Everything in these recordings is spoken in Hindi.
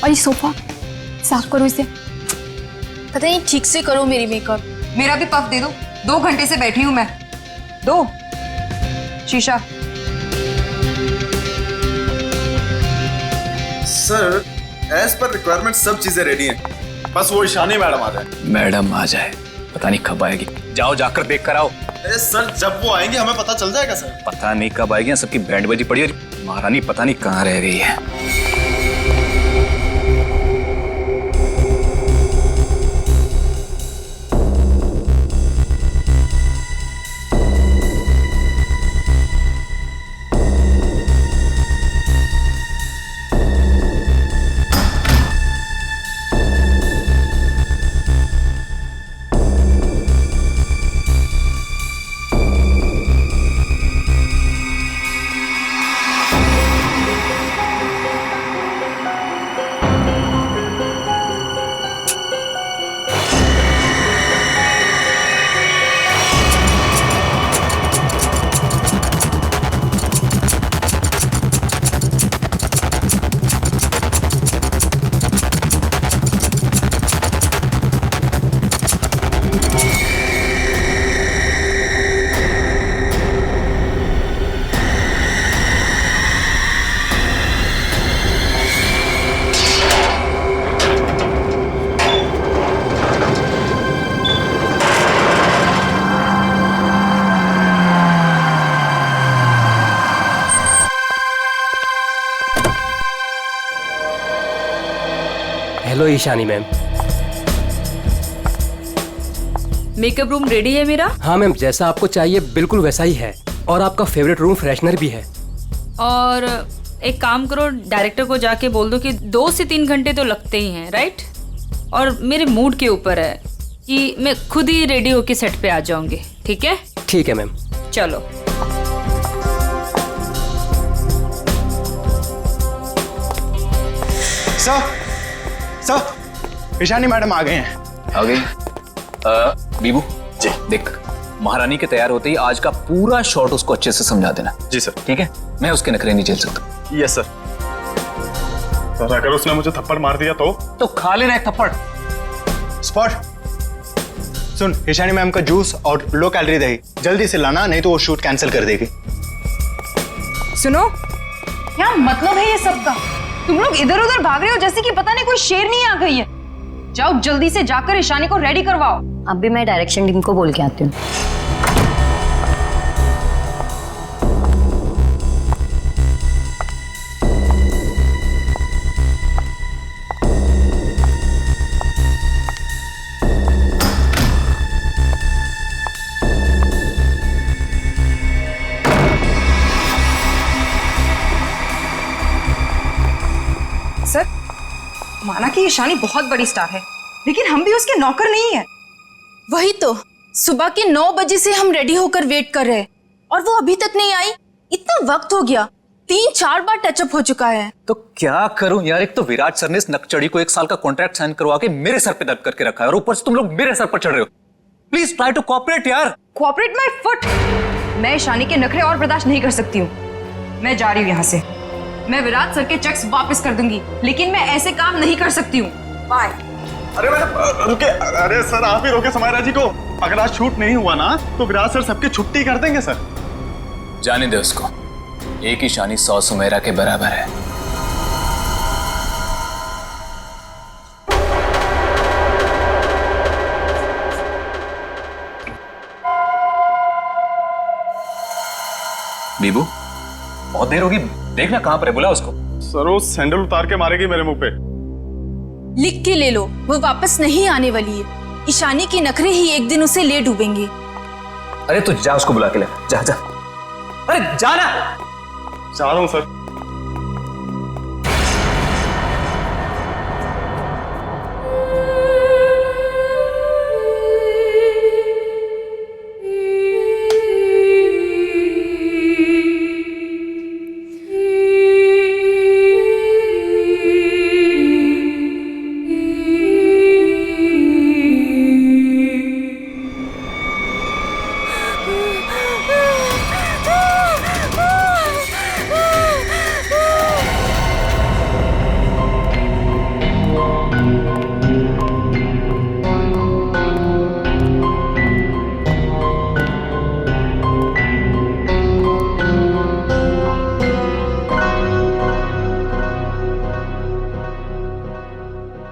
और ये सोफा साफ करो इसे। पता नहीं ठीक से करो मेरी मेकअप। मेरा भी पफ दे दो, 2 घंटे से बैठी हूं मैं। दो शीशा। सर एज पर रिक्वायरमेंट सब चीजें रेडी हैं, बस वो ईशानी मैडम आ जाए। मैडम आ जाए, पता नहीं कब आएगी। जाओ जाकर देख कर आओ। सर जब वो आएंगे हमें पता चल जाएगा सर। पता नहीं कब आएगी, सबकी बैंड बजी पड़ी है। महारानी पता नहीं कहाँ रह गई है। Hello Ishani ma'am. Makeup room ready है मेरा। हाँ मैम, जैसा आपको चाहिए बिल्कुल वैसा ही है, और आपका फेवरेट रूम फ्रेशनर भी है। और एक काम करो, डायरेक्टर को जाके बोल दो कि 2 से 3 घंटे तो लगते ही हैं, राइट? और मेरे मूड के ऊपर है कि मैं खुद ही रेडी होके सेट पे आ जाऊंगी। ठीक है? ठीक है मैम। चलो। सर ईशानी मैडम आ गए हैं। आ गई। बीबू जी देख, महारानी के तैयार होते ही आज का पूरा शॉट उसको अच्छे से समझा देना। जी सर। ठीक है, मैं उसके नखरे नहीं झेल सकता। Yes sir. सर अगर उसने मुझे थप्पड़ मार दिया तो खा लेना एक थप्पड़। स्पॉट सुन, ईशानी मैम का जूस और लो कैलोरी दही जल्दी से लाना, नहीं तो वो शूट कैंसिल कर देगी। सुनो, क्या मतलब है ये सब का? तुम लोग इधर उधर भाग रहे हो जैसे कि पता नहीं कोई शेरनी आ गई है। जाओ जल्दी से जाकर ईशानी को रेडी करवाओ। अब भी मैं डायरेक्शन टीम को बोल के आती हूँ। सर, माना कि ईशानी बहुत बड़ी स्टार है, लेकिन हम भी उसके नौकर नहीं है। वही तो, सुबह के 9 बजे से हम रेडी होकर वेट कर रहे हैं और वो अभी तक नहीं आई। इतना वक्त हो गया, 3-4 बार टचअप हो चुका है। तो क्या करूं यार, एक तो विराट सर ने इस नकचड़ी को 1 साल का कॉन्ट्रैक्ट साइन करवा के मेरे सर पे दर्द करके रखा है, और ऊपर से तुम लोग मेरे सर पर चढ़ रहे हो। प्लीज ट्राई टू कोऑपरेट यार। Cooperate my foot. मैं ईशानी के नखरे और बर्दाश्त नहीं कर सकती हूँ। मैं जा रही हूँ यहाँ से। मैं विराट सर के चेक्स वापस कर दूंगी, लेकिन मैं ऐसे काम नहीं कर सकती हूँ। बाय। अरे मैडम रुके। अरे सर आप ही रोके समायरा जी को। अगर आज शूट नहीं हुआ ना तो विराट सर सबकी छुट्टी कर देंगे सर। जाने दे उसको, एक ईशानी 100 सुमेरा के बराबर है। बीबू बहुत देर होगी, देखना कहां पर है, बुला उसको। सर वो सैंडल उतार के मारेगी मेरे मुंह पे। लिख के ले लो, वो वापस नहीं आने वाली है। ईशानी के नखरे ही एक दिन उसे ले डूबेंगे। अरे तू जा, उसको बुला के ले। जा जा, अरे जाना। जा रहा हूं सर।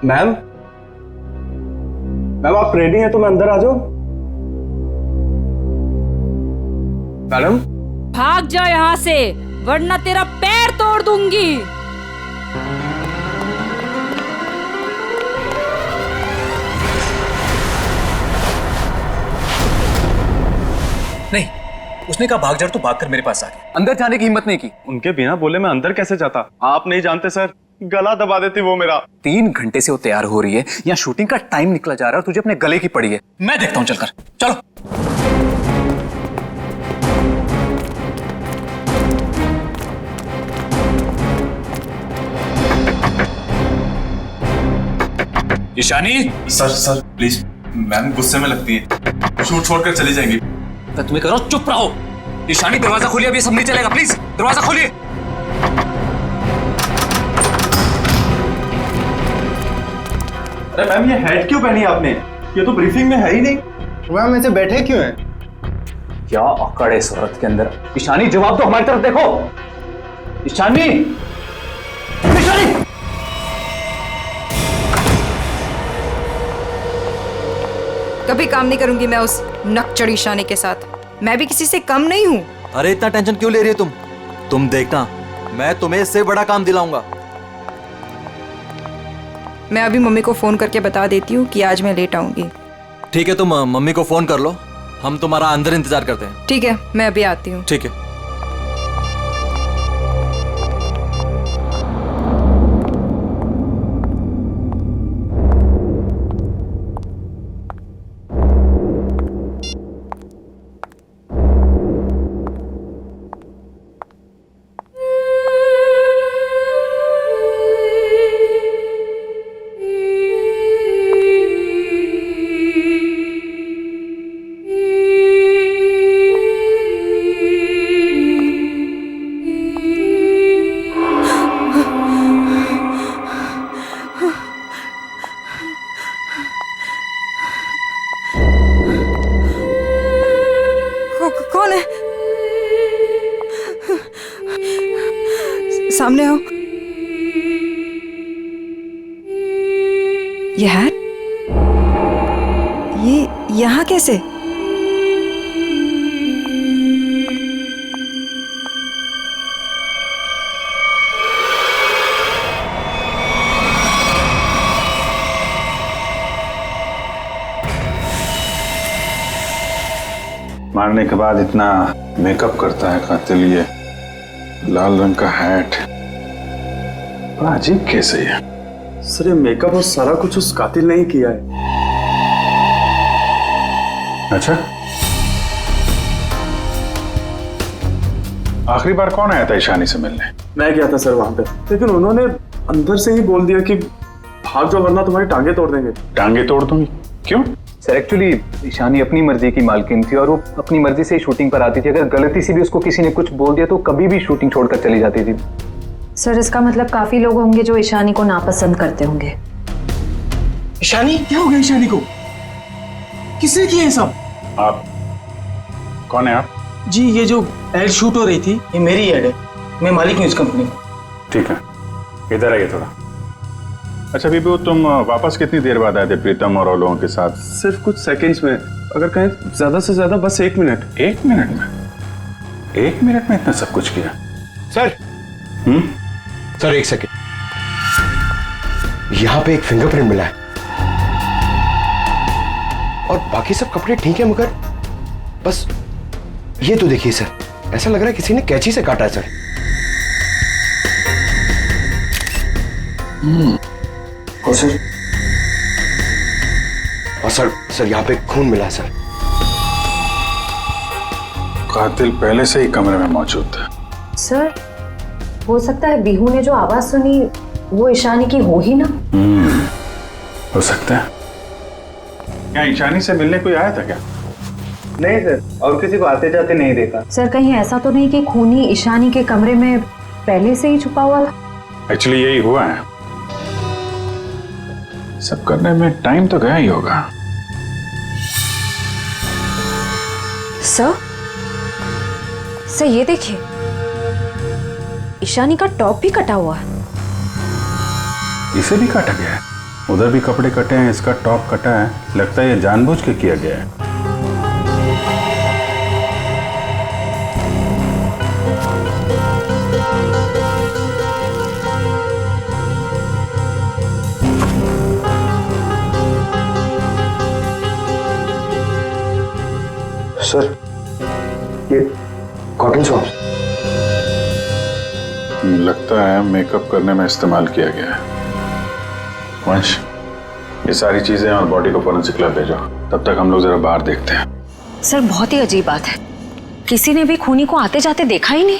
मैम मैम आप रेडी हैं तो मैं अंदर आ जाऊं? मैडम भाग जा यहाँ से, वरना तेरा पैर तोड़ दूंगी। नहीं, उसने कहा भाग जा तो भागकर मेरे पास आ गया, अंदर जाने की हिम्मत नहीं की। उनके बिना बोले मैं अंदर कैसे जाता? आप नहीं जानते सर, गला दबा देती वो मेरा। 3 घंटे से वो तैयार हो रही है, यहाँ शूटिंग का टाइम निकला जा रहा है, तुझे अपने गले की पड़ी है। मैं देखता हूँ, चलकर चलो। ईशानी। सर प्लीज, मैम गुस्से में लगती है, शूट छोड़कर चली जाएंगी। मैं तुम्हें कह रहा हूं चुप रहो। ईशानी दरवाजा खोलिए, अभी सब नहीं चलेगा, प्लीज दरवाजा खोलिए। अरे मैम, ये हैट क्यों पहनी आपने? ये तो ब्रीफिंग में है ही नहीं। मैम ऐसे बैठे क्यों हैं? क्या अकड़ है इस औरत के अंदर। ईशानी जवाब तो हमारी तरफ देखो। ईशानी, ईशानी। कभी काम नहीं करूंगी मैं उस नकचड़ी शानी के साथ। मैं भी किसी से कम नहीं हूँ। अरे इतना टेंशन क्यों ले रही हो तुम देखना, मैं तुम्हें इससे बड़ा काम दिलाऊंगा। मैं अभी मम्मी को फोन करके बता देती हूँ कि आज मैं लेट आऊंगी। ठीक है, तुम मम्मी को फोन कर लो, हम तुम्हारा अंदर इंतजार करते हैं। ठीक है, मैं अभी आती हूँ। ठीक है। कौन है? सामने आओ। ये हैट, ये यहाँ कैसे? मारने के बाद इतना मेकअप करता है कातिल, ये लाल रंग का हैट, बड़ा अजीब केस है ये। सर ये मेकअप और सारा कुछ उस कातिल ने ही किया है। अच्छा, आखिरी बार कौन आया था ईशानी से मिलने? मैं गया था सर वहां पे, लेकिन उन्होंने अंदर से ही बोल दिया कि भाग जाओ वरना तुम्हारी टांगे तोड़ देंगे। टांगे तोड़ दूंगी? क्यों? सर एक्चुअली ईशानी अपनी मर्जी की मालकिन थी और वो अपनी मर्जी से ही शूटिंग पर आती थी। अगर गलती से भी उसको किसी ने कुछ बोल दिया तो कभी भी शूटिंग छोड़कर चली जाती थी। सर इसका मतलब काफी लोग होंगे जो ईशानी को नापसंद करते होंगे। ईशानी? क्या हो गया ईशानी को? किसने किया ये सब? आप कौन है? आप जी ये जो एड शूट हो रही थी ये मेरी एड है, मैं मालिक हूँ इस कंपनी का। ठीक है, इधर आइए थोड़ा। अच्छा बीबू, तुम वापस कितनी देर बाद आए थे प्रीतम और लोगों के साथ? सिर्फ कुछ सेकंड्स में, अगर कहें ज्यादा से ज्यादा बस 1 मिनट। 1 मिनट में? 1 मिनट में इतना सब कुछ किया? सर सर एक सेकेंड, यहाँ पे एक फिंगरप्रिंट मिला है और बाकी सब कपड़े ठीक है, मगर बस ये तो देखिए सर, ऐसा लग रहा है किसी ने कैंची से काटा है सर। और सर यहाँ पे खून मिला है सर। कातिल पहले से ही कमरे में मौजूद था। सर हो सकता है बिहू ने जो आवाज सुनी वो ईशानी की हो ही ना। हो सकता है। क्या ईशानी से मिलने कोई आया था क्या? नहीं सर, और किसी को आते जाते नहीं देखा। सर कहीं ऐसा तो नहीं कि खूनी ईशानी के कमरे में पहले से ही छुपा हुआ था? एक्चुअली यही हुआ है, सब करने में टाइम तो गया ही होगा। सर ये देखिए, ईशानी का टॉप भी कटा हुआ है। इसे भी काटा गया है? उधर भी कपड़े कटे हैं, इसका टॉप कटा है। लगता है ये जानबूझ के किया गया है। सर, ये कॉटन सॉक्स लगता है मेकअप करने में इस्तेमाल किया गया है। वंश, ये सारी चीजें और बॉडी को फोरेंसिक लैब भेजो। तब तक हम लोग जरा बाहर देखते हैं। सर बहुत ही अजीब बात है, किसी ने भी खूनी को आते जाते देखा ही नहीं।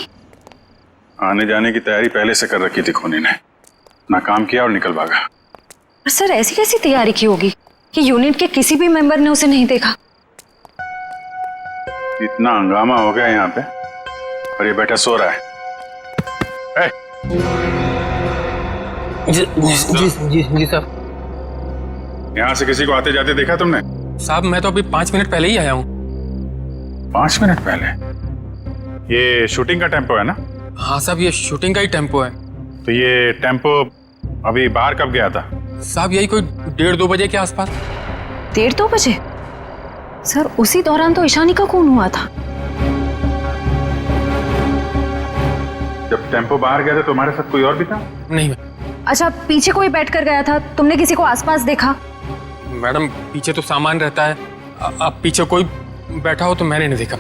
आने जाने की तैयारी पहले से कर रखी थी खूनी ने, ना काम किया और निकल भागा। सर ऐसी कैसी तैयारी की होगी कि यूनिट के किसी भी मेंबर ने उसे नहीं देखा? इतना हंगामा हो गया यहाँ पे और ये बैठा सो रहा है। जी साहब। यहाँ से किसी को आते जाते देखा तुमने? साहब मैं तो अभी 5 मिनट पहले ही आया हूँ। 5 मिनट पहले? ये शूटिंग का टेम्पो है ना? हाँ साहब, ये शूटिंग का ही टेम्पो है। तो ये टेम्पो अभी बाहर कब गया था? साहब यही कोई 1:30-2 बजे के आसपास। 1:30-2 बजे? सर उसी दौरान तो ईशानी का खून हुआ था। जब टेम्पो बाहर गया था तो हमारे साथ कोई और भी था? नहीं अच्छा, पीछे कोई बैठ कर गया था, तुमने किसी को आसपास देखा? मैडम, पीछे तो सामान रहता है, अब पीछे कोई बैठा हो तो मैंने नहीं देखा।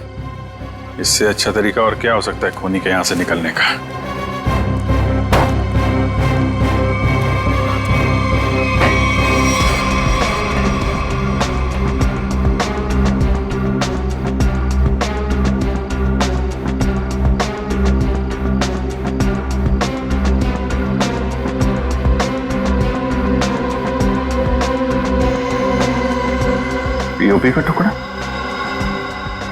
इससे अच्छा तरीका और क्या हो सकता है खूनी के यहाँ से निकलने का? पीओपी का टुकड़ा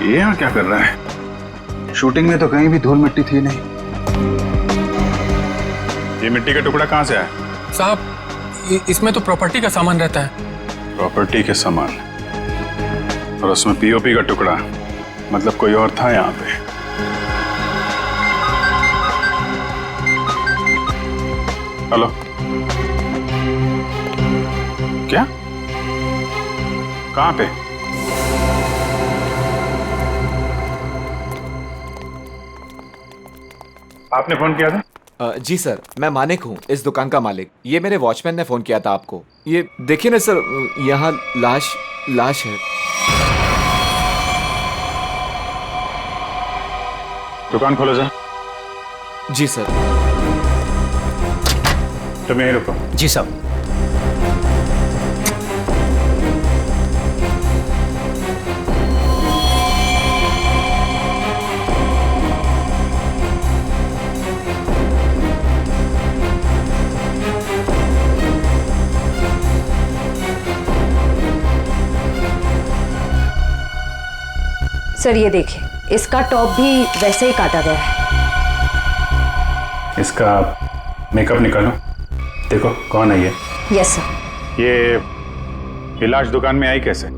ये यहाँ क्या कर रहा है? शूटिंग में तो कहीं भी धूल मिट्टी थी नहीं। ये मिट्टी का टुकड़ा कहाँ से आया? साहब इसमें तो प्रॉपर्टी का सामान रहता है। प्रॉपर्टी के सामान और उसमें पीओपी का टुकड़ा, मतलब कोई और था यहाँ पे। हेलो, क्या? कहाँ पे? आपने फोन किया था? जी सर, मैं मानिक हूँ, इस दुकान का मालिक। ये मेरे वॉचमैन ने फोन किया था आपको। ये देखिए ना सर, यहाँ लाश है। दुकान खोलो सर। जी सर। तुम यहीं रुको। जी साहब। सर ये देखिए, इसका टॉप भी वैसे ही काटा गया है। इसका मेकअप निकालो, देखो कौन है ये। Yes sir. ये लाश दुकान में आई कैसे?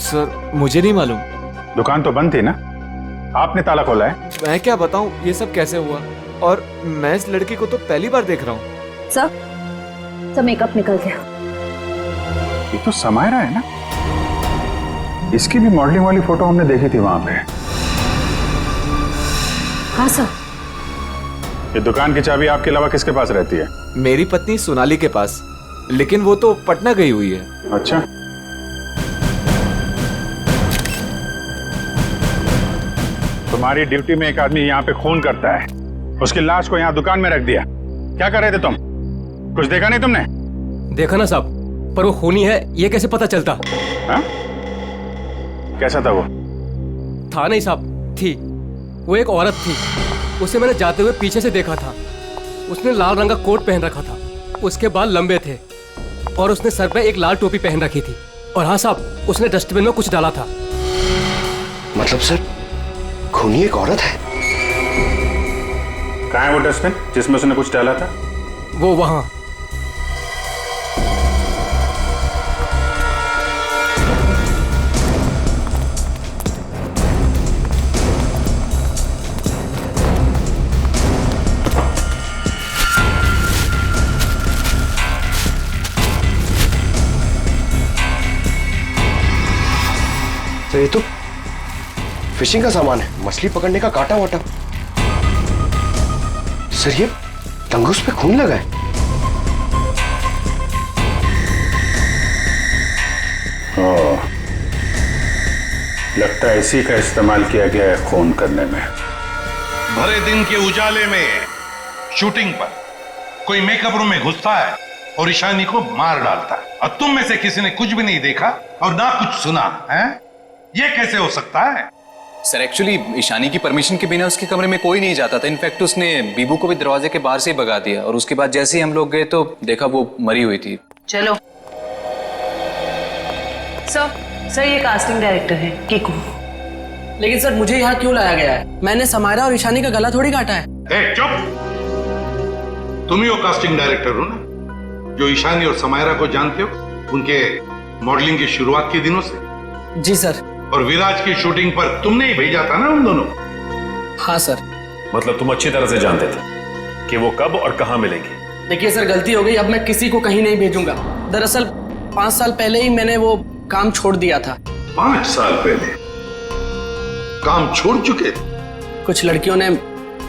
सर मुझे नहीं मालूम। दुकान तो बंद थी ना, आपने ताला खोला है? मैं क्या बताऊं ये सब कैसे हुआ, और मैं इस लड़की को तो पहली बार देख रहा हूँ। सर मेकअप निकल गया। ये तो समायरा है ना? इसकी भी मॉडलिंग वाली फोटो हमने देखी थी वहां पे। हाँ सर। ये दुकान की चाबी आपके अलावा किसके पास रहती है? मेरी पत्नी सोनाली के पास, लेकिन वो तो पटना गई हुई है। अच्छा, तुम्हारी ड्यूटी में एक आदमी यहाँ पे खून करता है, उसकी लाश को यहाँ दुकान में रख दिया। क्या कर रहे थे तुम? कुछ देखा नहीं तुमने? देखा ना साहब, पर वो खूनी है ये कैसे पता चलता? हा? कैसा था वो? था नहीं साहब, थी। वो एक औरत थी, उसे मैंने जाते हुए पीछे से देखा था। उसने लाल रंग का कोट पहन रखा था, उसके बाल लंबे थे और उसने सर पे एक लाल टोपी पहन रखी थी। और हाँ साहब, उसने डस्टबिन में कुछ डाला था। मतलब सर, खूनी एक औरत है? कहाँ है वो डस्टबिन जिसमें उसने कुछ डाला था? वो वहां। सर ये तो फिशिंग का सामान है, मछली पकड़ने का कांटा वाटा। सर ये तंगुस पे खून लगा है। लगता है इसी का इस्तेमाल किया गया है खून करने में। भरे दिन के उजाले में शूटिंग पर कोई मेकअप रूम में घुसता है और ईशानी को मार डालता है, और तुम में से किसी ने कुछ भी नहीं देखा और ना कुछ सुना है? ये कैसे हो सकता है? सर एक्चुअली ईशानी की परमिशन के बिना उसके कमरे में कोई नहीं जाता था। इनफैक्ट उसने बीबू को भी दरवाजे के बाहर से ही भगा दिया, और उसके बाद जैसे ही हम लोग गए तो देखा वो मरी हुई थी। चलो सर ये कास्टिंग डायरेक्टर है कीकू। लेकिन सर मुझे यहाँ क्यों लाया गया है? मैंने समायरा और ईशानी का गला थोड़ी काटा है। चुप! तुम ही वो कास्टिंग डायरेक्टर हो ना जो ईशानी और समायरा को जानते हो उनके मॉडलिंग की शुरुआत के दिनों से? जी सर। और विराज की शूटिंग पर तुमने ही भेजा था ना उन दोनों? हाँ सर। मतलब तुम अच्छी तरह से जानते थे कि वो कब और कहाँ मिलेंगे? देखिए सर गलती हो गई, अब मैं किसी को कहीं नहीं भेजूंगा। दरअसल 5 साल पहले ही मैंने वो काम छोड़ दिया था। 5 साल पहले काम छोड़ चुके थे? कुछ लड़कियों ने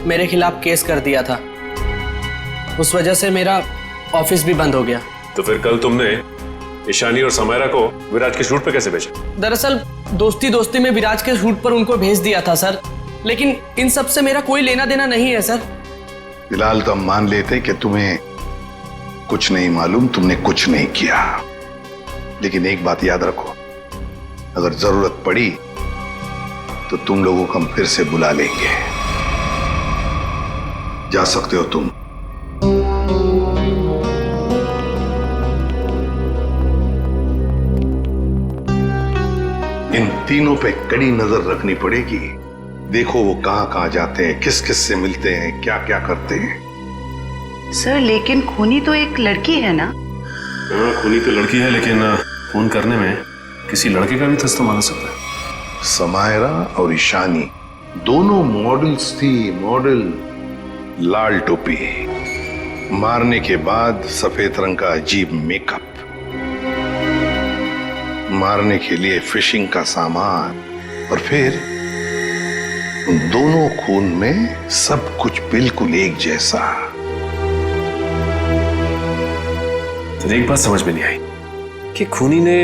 मेरे खिलाफ केस कर दिया था, उस वजह से मेरा ऑफिस भी बंद हो गया। तो फिर कल तुमने ईशानी और समायरा को विराज के शूट पे कैसे भेजा? दरअसल दोस्ती दोस्ती में विराज के शूट पर उनको भेज दिया था सर, लेकिन इन सब से मेरा कोई लेना देना नहीं है सर। फिलहाल तो हम मान लेते कि तुम्हें कुछ नहीं मालूम, तुमने कुछ नहीं किया। लेकिन एक बात याद रखो, अगर जरूरत पड़ी तो तुम लोगों को हम फिर से बुला लेंगे। जा सकते हो तुम। इन तीनों पे कड़ी नजर रखनी पड़ेगी। देखो वो कहां जाते हैं, किस किस से मिलते हैं, क्या क्या करते हैं। सर लेकिन खूनी तो एक लड़की है ना? हाँ खूनी तो लड़की है, लेकिन खून करने में किसी लड़के का भी तो इस्तेमाल हो सकता है। समायरा और ईशानी दोनों मॉडल्स थी, मॉडल। लाल टोपी, मारने के बाद सफेद रंग का अजीब मेकअप, मारने के लिए फिशिंग का सामान, और फिर उन दोनों खून में सब कुछ बिल्कुल एक जैसा। तो एक बात समझ में नहीं आई कि खूनी ने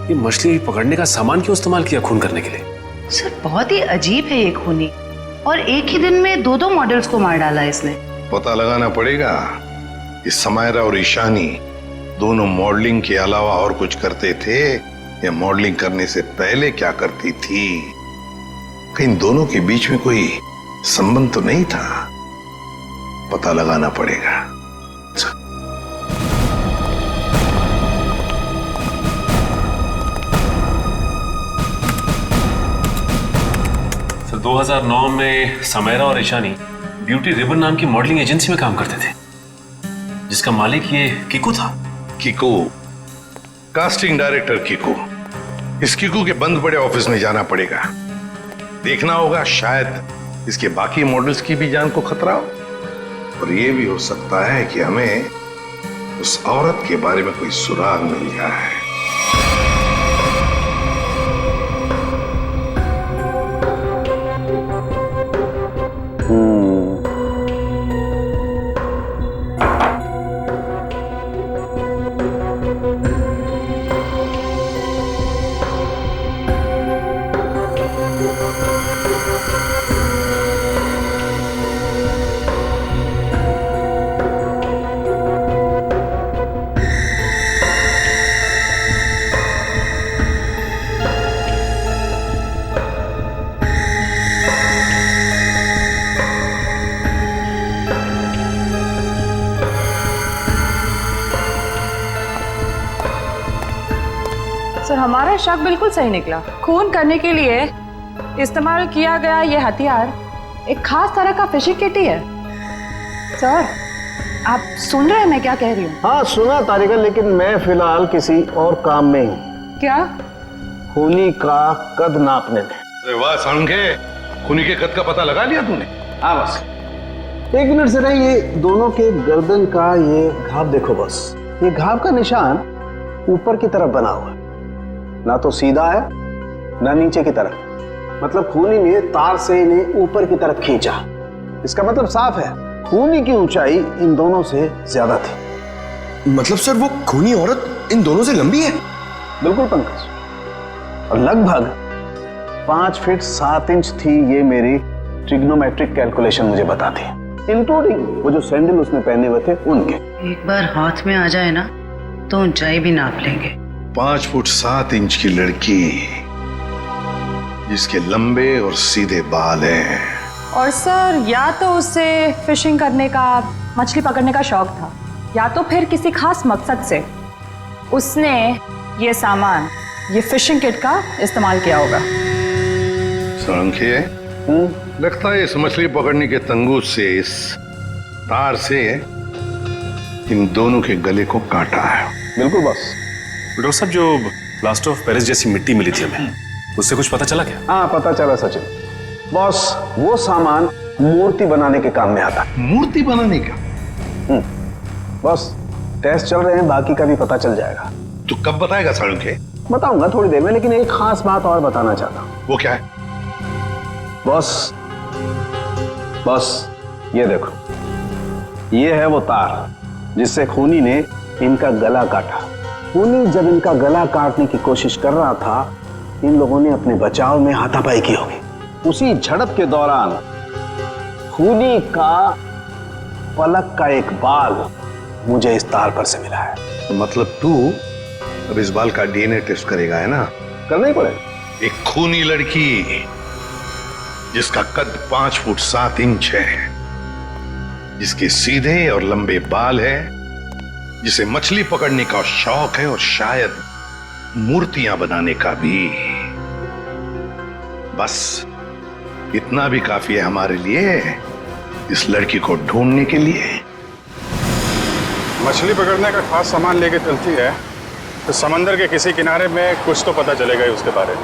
ये मछली पकड़ने का सामान क्यों इस्तेमाल किया खून करने के लिए? सर बहुत ही अजीब है ये खूनी, और एक ही दिन में 2 मॉडल्स को मार डाला इसने। पता लगाना पड़ेगा कि समायरा और ईशानी दोनों मॉडलिंग के अलावा और कुछ करते थे या मॉडलिंग करने से पहले क्या करती थी। कहीं दोनों के बीच में कोई संबंध तो नहीं था, पता लगाना पड़ेगा। सर 2009 में समायरा और ईशानी ब्यूटी रिबन नाम की मॉडलिंग एजेंसी में काम करते थे, जिसका मालिक ये कीकू था। Kiku, casting director Kiku. इस कीकू के बंद पड़े ऑफिस में जाना पड़ेगा, देखना होगा शायद इसके बाकी मॉडल्स की भी जान को खतरा हो, और ये भी हो सकता है कि हमें उस औरत के बारे में कोई सुराग मिल जाए। सर हमारा शक बिल्कुल सही निकला। खून करने के लिए इस्तेमाल किया गया ये हथियार एक खास तरह का फिशिंग किट ही है। सर आप सुन रहे हैं मैं क्या कह रही हूँ? हाँ सुना तारिका, लेकिन मैं फिलहाल किसी और काम में हूँ। क्या? खूनी का कद नापने में। अरे वाह सालुंखे, खूनी के कद का पता लगा लिया तूने? हाँ बस 1 मिनट से नहीं, ये दोनों के गर्दन का ये घाव देखो बस। ये घाव का निशान ऊपर की तरफ बना हुआ है, ना तो सीधा है ना नीचे की तरफ। मतलब खूनी ने तार से इन्हें ऊपर की तरफ खींचा। इसका मतलब साफ है, खूनी की ऊंचाई इन दोनों से ज्यादा थी। मतलब सर वो खूनी औरत इन दोनों से लंबी है? बिल्कुल पंकज, और लगभग 5 फीट 7 इंच थी, ये मेरी ट्रिग्नोमेट्रिक कैलकुलेशन मुझे बताती है, इंक्लूडिंग वो जो सैंडल उसने पहने हुए थे उनके। एक बार हाथ में आ जाए ना तो ऊंचाई भी नाप लेंगे। 5 फुट 7 इंच की लड़की जिसके लंबे और सीधे बाल हैं। और सर या तो उसे फिशिंग करने का, मछली पकड़ने का शौक था, या तो फिर किसी खास मकसद से उसने ये सामान, ये फिशिंग किट का इस्तेमाल किया होगा। सोलंकी, लगता है इस मछली पकड़ने के तंगूस से, इस तार से इन दोनों के गले को काटा है। बिल्कुल बॉस। डॉक्टर साहब, जो प्लास्टर ऑफ पेरिस जैसी मिट्टी मिली थी हमें, उससे कुछ पता चला क्या? हाँ पता चला सचिन। बॉस, वो सामान मूर्ति बनाने के काम में आता है। मूर्ति बनाने का? बॉस, टेस्ट चल रहे हैं, बाकी का भी पता चल जाएगा। तो कब बताएगा सोलंकी? बताऊंगा थोड़ी देर में, लेकिन एक खास बात और बताना चाहता हूँ। वो क्या है? बॉस, ये देखो, ये है वो तार जिससे खूनी ने इनका गला काटा। खूनी जब इनका गला काटने की कोशिश कर रहा था, इन लोगों ने अपने बचाव में हाथापाई की होगी। उसी झड़प के दौरान खूनी का पलक का एक बाल मुझे इस तार पर से मिला है। तो मतलब तू अब इस बाल का डीएनए टेस्ट करेगा, है ना? करना ही पड़ेगा। एक खूनी लड़की जिसका कद 5 फुट 7 इंच है, जिसके सीधे और लंबे बाल है, जिसे मछली पकड़ने का शौक है और शायद मूर्तियां बनाने का भी। बस इतना भी काफी है हमारे लिए, इस लड़की को ढूंढने के लिए। मछली पकड़ने का खास सामान लेके चलती है तो समंदर के किसी किनारे में कुछ तो पता चलेगा ही उसके बारे में।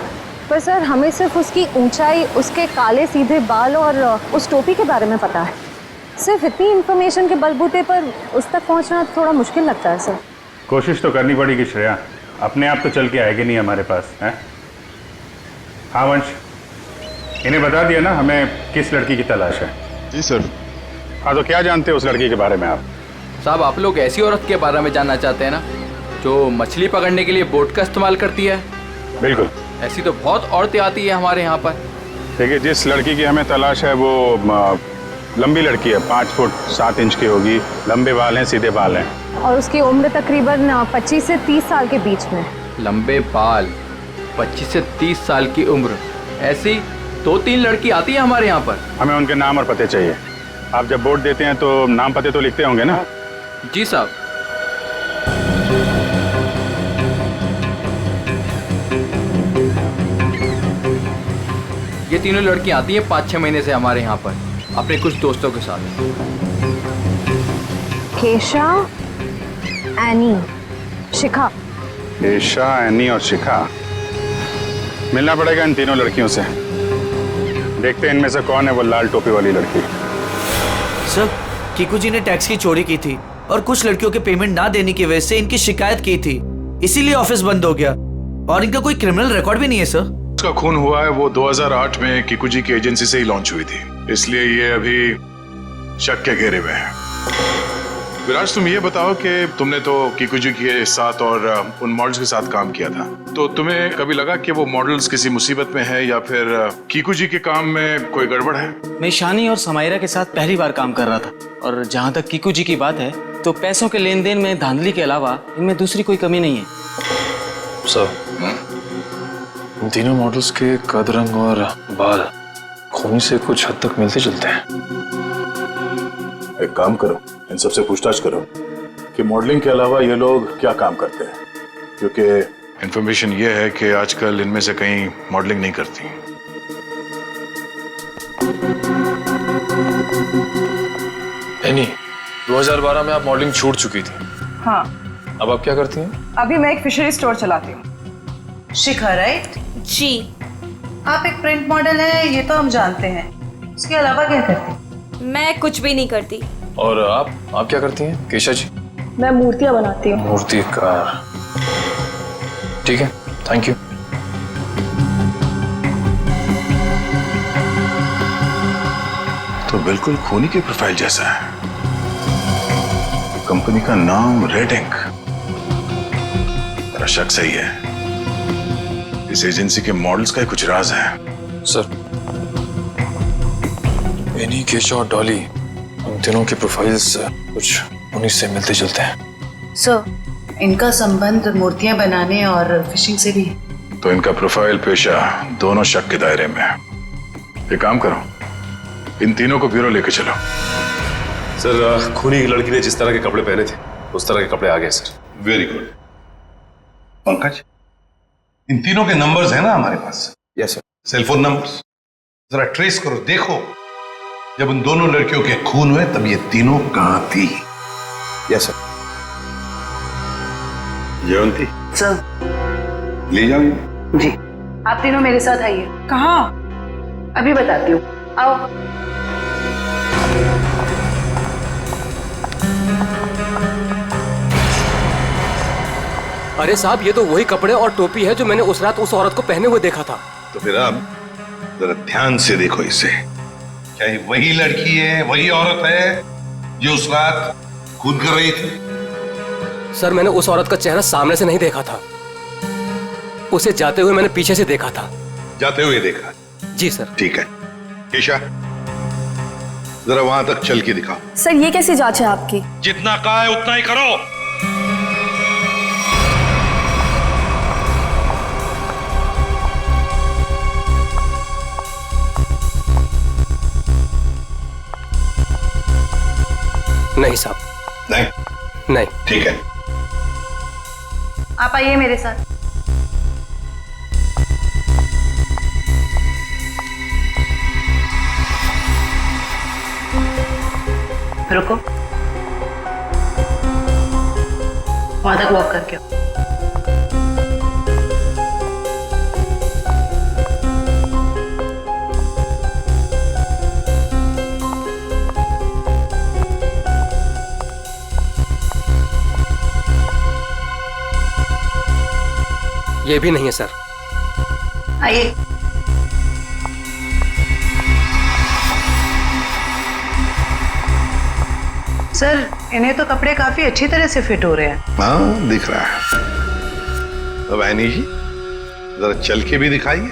पर सर, हमें सिर्फ उसकी ऊंचाई, उसके काले सीधे बाल और उस टोपी के बारे में पता है। सिर्फ इतनी इंफॉर्मेशन के बलबूते पर उस तक पहुंचना थोड़ा मुश्किल लगता है सर। कोशिश तो करनी पड़ेगी श्रेया, अपने आप तो चल के आएगी नहीं हमारे पास, है? हाँ वंश, इन्हें बता दिया ना हमें किस लड़की की तलाश है? जी सर। हाँ, तो क्या जानते हैं उस लड़की के बारे में आप? साहब, आप लोग ऐसी औरत के बारे में जानना चाहते हैं ना जो मछली पकड़ने के लिए बोट का इस्तेमाल करती है? बिल्कुल। ऐसी तो बहुत औरतें आती है हमारे यहाँ पर। देखिए, जिस लड़की की हमें तलाश है वो लंबी लड़की है, 5 फुट 7 इंच की होगी, लंबे बाल हैं, सीधे बाल हैं। और उसकी उम्र तकरीबन 25 से 30 साल के बीच में। लंबे बाल, 25 से 30 साल की उम्र, ऐसी 2-3 लड़की आती है हमारे यहाँ पर। हमें उनके नाम और पते चाहिए। आप जब बोर्ड देते हैं तो नाम पते तो लिखते होंगे ना? जी साहब। ये तीनों लड़कियां आती हैं 5-6 महीने से हमारे यहाँ पर अपने कुछ दोस्तों के साथ। केशा, एनी, शिखा। केशा, एनी और शिखा। मिलना पड़ेगा इन तीनों लड़कियों से। देखते हैं इनमें से कौन है वो लाल टोपी वाली लड़की। सर, कीकू जी ने टैक्स की चोरी की थी और कुछ लड़कियों के पेमेंट ना देने की वजह से इनकी शिकायत की थी, इसीलिए ऑफिस बंद हो गया। और इनका कोई क्रिमिनल रिकॉर्ड भी नहीं है सर। उसका खून हुआ है वो 2008 में कीकू जी की एजेंसी से ही लॉन्च हुई थी, इसलिए ये अभी शक के घेरे में है। विराज, तुम ये बताओ कि तुमने तो कीकू जी के साथ और उन मॉडल्स के साथ काम किया था, तो तुम्हें कभी लगा कि वो मॉडल्स किसी मुसीबत में है या फिर कीकू जी के काम में कोई गड़बड़ है? मैं ईशानी और समायरा के साथ पहली बार काम कर रहा था, और जहाँ तक कीकू जी की बात है तो पैसों के लेन देन में धांधली के अलावा इनमें दूसरी कोई कमी नहीं है। सर, इन तीनों मॉडल्स के कद, रंग और बाल खूनी से कुछ हद तक मिलते जुलते हैं। एक काम करो, इन सबसे पूछताछ करो कि मॉडलिंग के अलावा ये लोग क्या काम करते हैं, क्योंकि इन्फॉर्मेशन ये है कि आजकल इनमें से कहीं मॉडलिंग नहीं करती। एनी, 2012 में आप मॉडलिंग छूट चुकी थी। हाँ। अब आप क्या करती हैं? अभी मैं एक फिशरी स्टोर चलाती हूँ। शिखा, राइट? जी। आप एक प्रिंट मॉडल है, ये तो हम जानते हैं। इसके अलावा क्या करती हैं? मैं कुछ भी नहीं करती। और आप क्या करती हैं केशा जी? मैं मूर्तियाँ बनाती हूँ। मूर्तिकार। ठीक है, थैंक यू। बिल्कुल खूनी की प्रोफाइल जैसा है। कंपनी का नाम रेड इंक। मेरा शक सही है, इस एजेंसी के मॉडल्स का ही कुछ राज है। सर, एनी, केशा और डॉली, उन तीनों के प्रोफाइल्स कुछ उन्हीं से मिलते जुलते हैं। सर, इनका संबंध मूर्तियां बनाने और फिशिंग से भी है। तो इनका प्रोफाइल पेशा दोनों शक के दायरे में है। एक काम करो, इन तीनों को ब्यूरो लेके चलो। सर, खूनी की लड़की ने जिस तरह के कपड़े पहने थे उस तरह के कपड़े आ गए सर। Very good. पंकज, इन तीनों के नंबर्स हैं ना हमारे पास? Yes sir. सेलफोन नंबर्स जरा ट्रेस करो, देखो जब उन दोनों लड़कियों के खून हुए तब ये तीनों कहां थी। Yes sir. जयंती सर। ले जाओ। जी, आप तीनों मेरे साथ आइए। कहाँ? अभी बताती हूँ, आओ। अरे साहब, ये तो वही कपड़े और टोपी है जो मैंने उस रात उस औरत को पहने हुए देखा था। तो फिर अब जरा ध्यान से देखो इसे। क्या ये वही लड़की है, वही औरत है जो उस रात खून कर रही थी? सर, मैंने उस औरत का चेहरा सामने से नहीं देखा था, उसे जाते हुए मैंने पीछे से देखा था। जाते हुए देखा? जी सर। ठीक है, केशा जरा वहां तक चल के दिखाओ। सर, ये कैसी जांच है आपकी? जितना कहा है उतना ही करो। नहीं साहब। नहीं? ठीक है। आप आइए मेरे साथ। रुको, वहां तक वॉक करके आओ। ये भी नहीं है सर। आइए। सर, इन्हें तो कपड़े काफी अच्छी तरह से फिट हो रहे हैं। हाँ, दिख रहा है। अब ऐनी जी जरा चल के भी दिखाइए।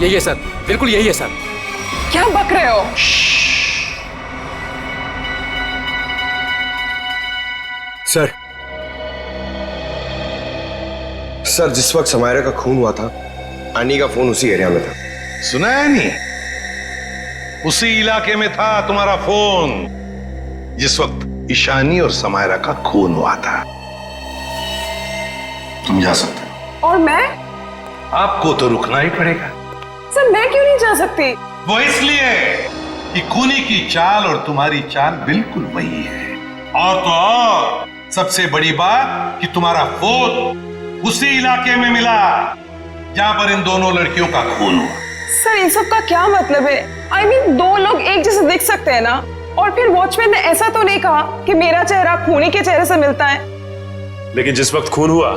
यही है सर, बिल्कुल यही है सर। क्या बक रहे हो? सर, जिस वक्त समायरा का खून हुआ था, आनी का फोन उसी एरिया में था। सुना है नहीं? उसी इलाके में था तुम्हारा फोन जिस वक्त ईशानी और समायरा का खून हुआ था। तुम जा सकते हो। और मैं? आपको तो रुकना ही पड़ेगा। सर, मैं क्यों नहीं जा सकती? वो इसलिए कि खूनी की चाल और तुम्हारी चाल बिल्कुल वही है। और तो और सबसे बड़ी बात कि तुम्हारा फोन उसी इलाके में मिला जहां पर इन दोनों लड़कियों का खून हुआ। सर, इन सब का क्या मतलब है? I mean, दो लोग एक जैसे दिख सकते हैं ना? और फिर वॉचमैन ने ऐसा तो नहीं कहा कि मेरा चेहरा खूनी के चेहरे से मिलता है। लेकिन जिस वक्त खून हुआ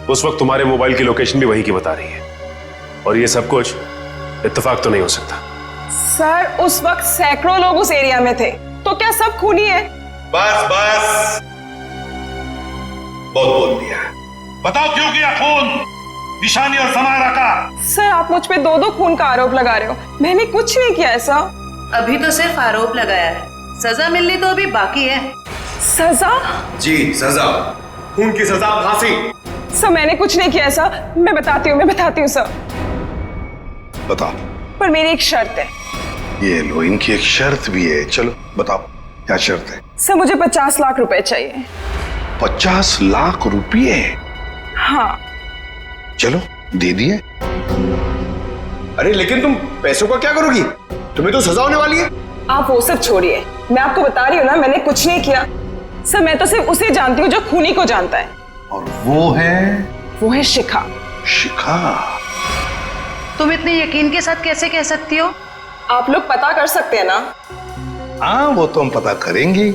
उस वक्त तुम्हारे मोबाइल की लोकेशन भी वही की बता रही है, और ये सब कुछ इत्तेफाक तो नहीं हो सकता। सर, उस वक्त सैकड़ों लोग उस एरिया में थे, तो क्या सब खूनी है? बस बस, बहुत बोल दिया। बताओ क्यों किया खून ईशानी और समायरा का? सर, आप मुझ पे दो दो खून का आरोप लगा रहे हो। मैंने कुछ नहीं किया ऐसा। अभी तो सिर्फ आरोप लगाया है, सजा मिलनी तो अभी बाकी है। सजा? जी, सजा। खून की सजा फांसी। सर, मैंने कुछ नहीं किया ऐसा। मैं बताती हूँ सर। बताओ। पर मेरी एक शर्त है। ये लो, इनकी एक शर्त भी है। चलो बताओ, क्या शर्त है? सर, मुझे 50 लाख रुपए चाहिए। 50 लाख रुपये? हाँ। चलो, दे दिए। अरे लेकिन तुम पैसों का क्या करोगी? तुम्हें तो सजा होने वाली है। आप वो सब छोड़िए, मैं आपको बता रही हूँ ना, मैंने कुछ नहीं किया। सर, मैं तो सिर्फ उसे जानती हूँ जो खूनी को जानता है। और वो है शिखा। शिखा? तुम इतने यकीन के साथ कैसे कह सकती हो आप लोग पता कर सकते हैं ना? हाँ वो तो हम पता करेंगे।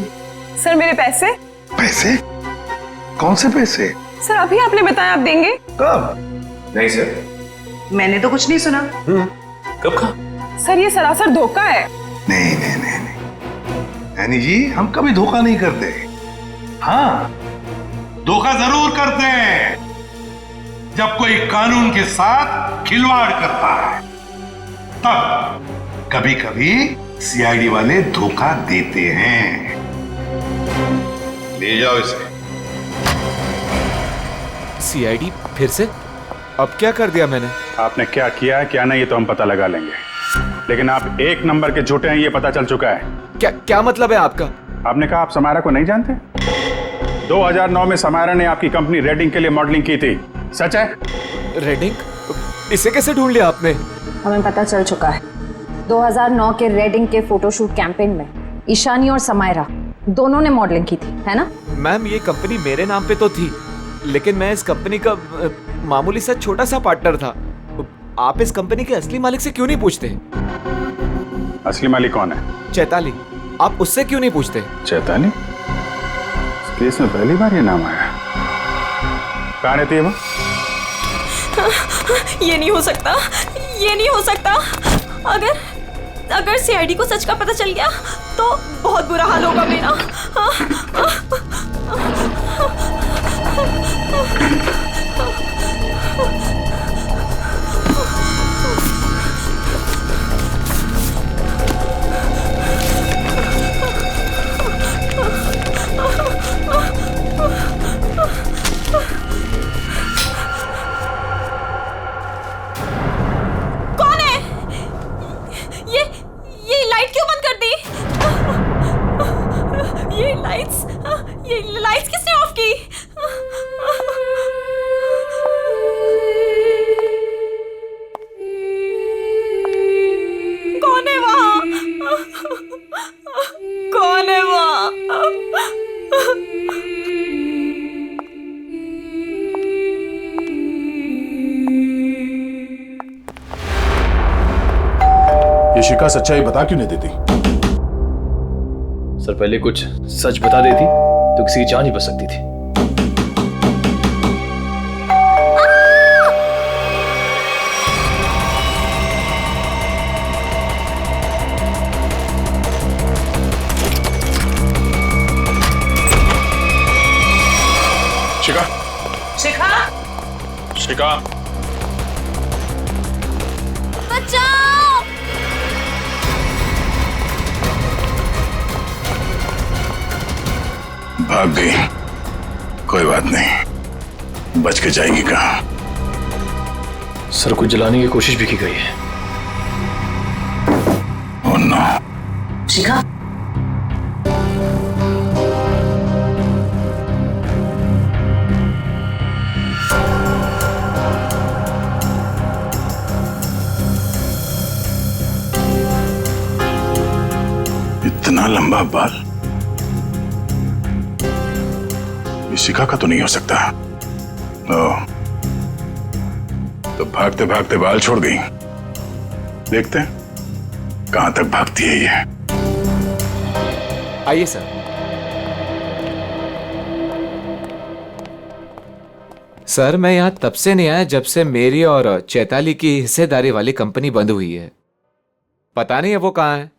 सर मेरे पैसे? पैसे? कौन से पैसे? सर अभी आपने बताया आप देंगे। कब? नहीं सर, मैंने तो कुछ नहीं सुना। कब कहा? सर ये सरासर धोखा है। नहीं नहीं नहीं नहीं यानी जी हम कभी धोखा नहीं करते। हाँ धोखा जरूर करते हैं जब कोई कानून के साथ खिलवाड़ करता है, तब कभी कभी सीआईडी वाले धोखा देते हैं। ले जाओ इसे। सीआईडी फिर से? अब क्या कर दिया मैंने? आपने क्या किया है क्या नहीं ये तो हम पता लगा लेंगे, लेकिन आप एक नंबर के झूठे हैं ये पता चल चुका है। क्या मतलब है आपका? आपने कहा आप समायरा को नहीं जानते। 2009 में समायरा ने आपकी कंपनी रेडिंग के लिए मॉडलिंग की थी, सच है? रेडिंग? इसे कैसे ढूंढ लिया आपने? हमें पता चल चुका है 2009 के रेडिंग के फोटोशूट कैंपेन में ईशानी और समायरा दोनों ने मॉडलिंग की थी, है ना? मैम ये कंपनी मेरे नाम पे तो थी, लेकिन मैं इस कंपनी का मामूली सा छोटा सा पार्टनर था। आप इस कंपनी के असली मालिक से क्यों नहीं पूछते? असली मालिक कौन है? चैताली। आप उससे क्यों नहीं पूछते? चैताली? इस केस में पहली बार ये नाम आया। कहाँ रहती है वो? ये नहीं हो सकता, ये नहीं हो सकता। अगर सीआईडी को सच का पता चल गया तो बहुत बुरा हाल होगा मेरा। कौन है? ये लाइट क्यों बंद कर दी? ये लाइट्स किसने ऑफ की? कौन है वहां? कौन है वहां? ये शिका सच्चाई बता क्यों नहीं देती? सर पहले कुछ सच बता देती तो किसी की जान ही बच सकती थी। शिका, शिखा, शिका, बचाओ! भाग गई। कोई बात नहीं, बच के जाएगी कहाँ? सर को जलाने की कोशिश भी की गई है। Oh no. शिखा, इतना लंबा बाल ये शिखा का तो नहीं हो सकता। तो भागते भागते बाल छोड़ गई। देखते हैं कहां तक भागती है ये। आइए सर। सर मैं यहाँ तब से नहीं आया जब से मेरी और चैताली की हिस्सेदारी वाली कंपनी बंद हुई है। पता नहीं है वो कहाँ है।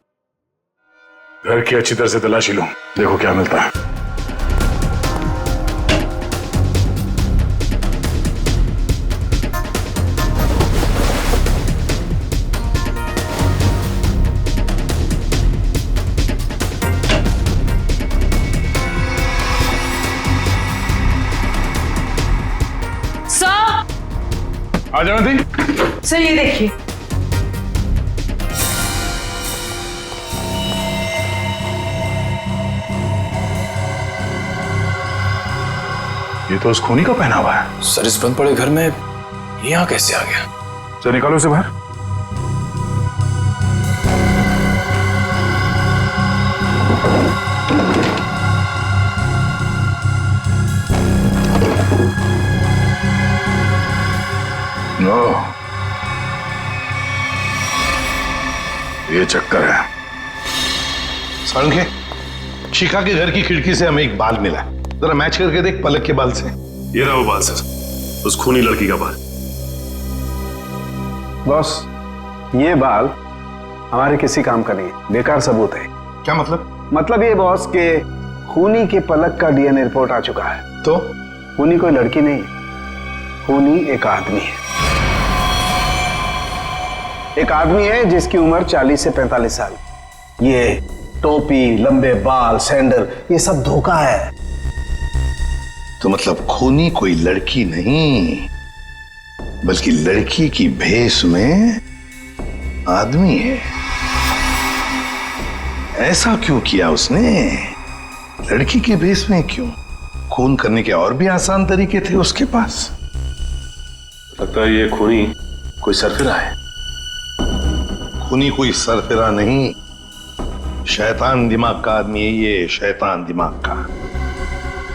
घर की अच्छी तरह से तलाशी लो, देखो क्या मिलता है। आ जाओ दी। सर ये देखिए। ये तो उस खूनी का पहना हुआ है। सर इस बंद पड़े घर में ये यहाँ कैसे आ गया? चलो निकालो उसे बाहर। ये चक्कर है। सारंगे, शिखा के घर की खिड़की से हमें एक बाल मिला, जरा मैच करके देख पलक के बाल से। ये रहा वो बाल सर, उस खूनी लड़की का बाल। बॉस, ये बाल हमारे किसी काम का नहीं, बेकार सबूत है। क्या मतलब? मतलब ये बॉस के खूनी के पलक का डीएनए रिपोर्ट आ चुका है। तो खूनी कोई लड़की नहीं, खूनी एक आदमी है। एक आदमी है जिसकी उम्र 40 से 45 साल। ये टोपी, लंबे बाल, सैंडल, ये सब धोखा है। तो मतलब खूनी कोई लड़की नहीं, बल्कि लड़की की भेष में आदमी है। ऐसा क्यों किया उसने? लड़की के भेष में क्यों? खून करने के और भी आसान तरीके थे उसके पास। लगता है ये खूनी कोई सरफिरा है। खूनी कोई सरफिरा नहीं, शैतान दिमाग का आदमी है ये, शैतान दिमाग का।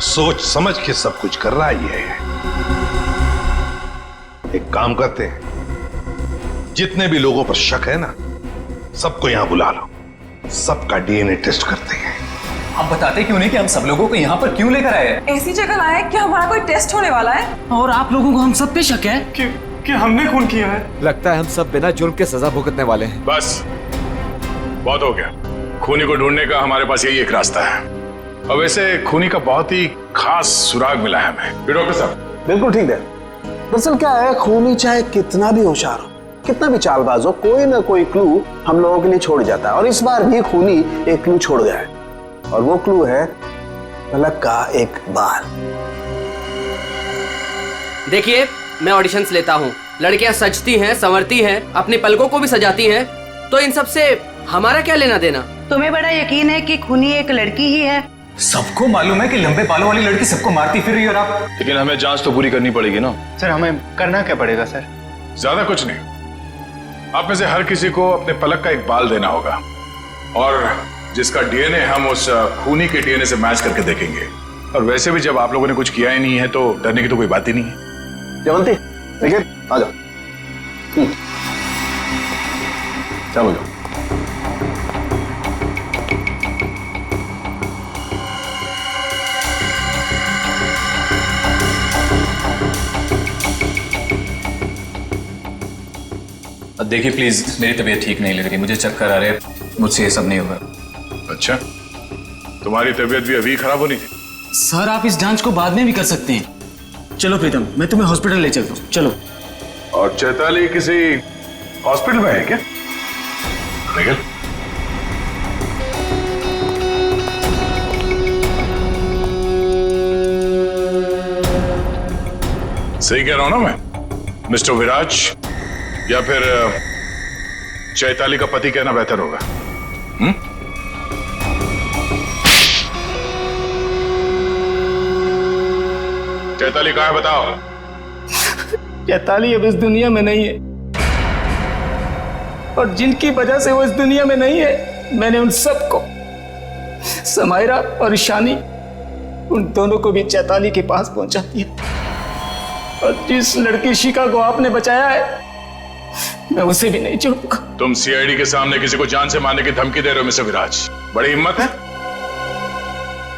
सोच समझ के सब कुछ कर रहा है ये। एक काम करते हैं, जितने भी लोगों पर शक है ना, सबको यहां बुला लो, सबका डीएनए टेस्ट करते हैं। आप बताते क्यों नहीं कि हम सब लोगों को यहाँ पर क्यों लेकर आए हैं? ऐसी जगह लाए हैं कि हमारा कोई टेस्ट होने वाला है। और आप लोगों को हम सब पे शक है कि हमने खून किया है। लगता है हम सब बिना जुर्म के सजा भुगतने वाले हैं। बस बहुत हो गया। खूनी को ढूंढने का हमारे पास यही एक रास्ता है। और वैसे खूनी का बहुत ही खास सुराग मिला है हमें। डॉक्टर साहब बिल्कुल ठीक है। दरअसल क्या है, खूनी चाहे कितना भी होशियार हो, कितना भी चालबाज हो, कोई ना कोई क्लू हम लोगों के लिए छोड़ जाता है। और इस बार भी खूनी एक क्लू छोड़ गया है, और वो क्लू है पलक का एक बाल। देखिए, मैं ऑडिशंस लेता हूँ, लड़कियां सजती हैं, संवरती हैं, अपनी पलकों को भी सजाती हैं, तो इन सब से हमारा क्या लेना देना? तुम्हें बड़ा यकीन है कि खूनी एक लड़की ही है? सबको मालूम है कि लंबे बालों वाली लड़की सबको मारती फिर रही है। और आप? लेकिन हमें जांच तो पूरी करनी पड़ेगी ना। सर हमें करना क्या पड़ेगा सर? ज्यादा कुछ नहीं, आप में से हर किसी को अपने पलक का एक बाल देना होगा, और जिसका डीएनए हम उस खूनी के डीएनए से मैच करके देखेंगे। और वैसे भी जब आप लोगों ने कुछ किया ही नहीं है तो डरने की तो कोई बात ही नहीं है। जयवंती, देखिए आ जाओ। चलो जाओ। देखिए प्लीज, मेरी तबीयत ठीक नहीं लग रही, मुझे चक्कर आ रहे हैं, मुझसे ये सब नहीं होगा। अच्छा, तुम्हारी तबीयत भी अभी खराब होनी थी? सर आप इस जांच को बाद में भी कर सकते हैं। चलो प्रीतम, मैं तुम्हें हॉस्पिटल ले चलता हूँ, चलो। और चैताली किसी हॉस्पिटल में है क्या? निकल। सही कह रहा हूं ना मैं? मिस्टर विराज या फिर चैताली का पति कहना बेहतर होगा। चैताली कहाँ है बताओ? चैताली अब इस दुनिया में नहीं है, और जिनकी वजह से वो इस दुनिया में नहीं है, मैंने उन सबको, समायरा और ईशानी, उन दोनों को भी चैताली के पास पहुंचा दिया। और जिस लड़की शिखा को आपने बचाया है, मैं उसे भी नहीं छोड़ूंगा। तुम सीआईडी के सामने किसी को जान से मारने की धमकी दे रहे हो मिस्टर विराज, बड़ी हिम्मत है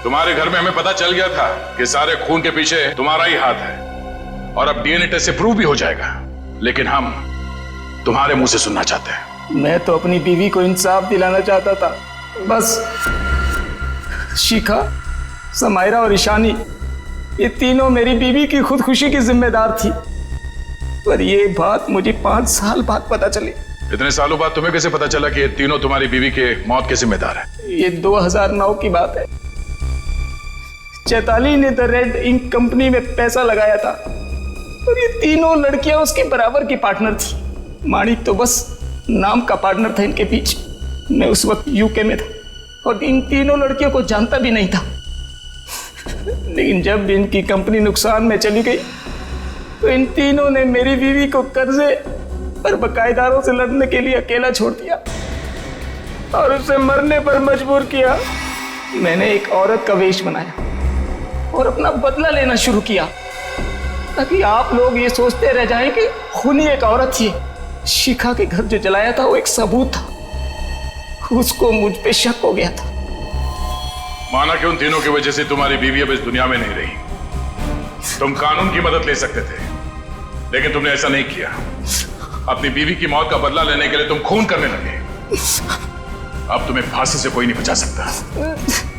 तुम्हारे। घर में हमें पता चल गया था कि सारे खून के पीछे तुम्हारा ही हाथ है, और अब डीएनए टेस्ट से प्रूव भी हो जाएगा, लेकिन हम तुम्हारे मुंह से सुनना चाहते हैं। मैं तो अपनी बीवी को इंसाफ दिलाना चाहता था, बस शिखा, समायरा और ईशानी, ये तीनों मेरी बीवी की खुदकुशी की जिम्मेदार थी। पर ये बात मुझे 5 साल बाद पता चली। इतने सालों बाद तुम्हें कैसे पता चला कि ये तीनों तुम्हारी बीवी के मौत के जिम्मेदार है? ये 2009 की बात है। चैताली ने द रेड इंक कंपनी में पैसा लगाया था, और ये तीनों लड़कियां उसके बराबर की पार्टनर थी। माणिक तो बस नाम का पार्टनर था इनके बीच। मैं उस वक्त यूके में था, और इन तीनों लड़कियों को जानता भी नहीं था। लेकिन जब इनकी कंपनी नुकसान में चली गई, तो इन तीनों ने मेरी बीवी को कर्जे और बकायेदारों से लड़ने के लिए अकेला छोड़ दिया, और उसे मरने पर मजबूर किया। मैंने एक औरत का वेश बनाया और अपना बदला लेना शुरू किया, ताकि आप लोग ये सोचते रह जाएं कि खूनी एक औरत थी। शिखा के घर जो जलाया था वो एक सबूत था, उसको मुझ पे शक हो गया था। माना कि उन तीनों की वजह से तुम्हारी बीवी अब इस दुनिया में नहीं रही। तुम कानून की मदद ले सकते थे, लेकिन तुमने ऐसा नहीं किया। अपनी बीवी की मौत का बदला लेने के लिए तुम खून करने लगे। अब तुम्हें फांसी से कोई नहीं बचा सकता।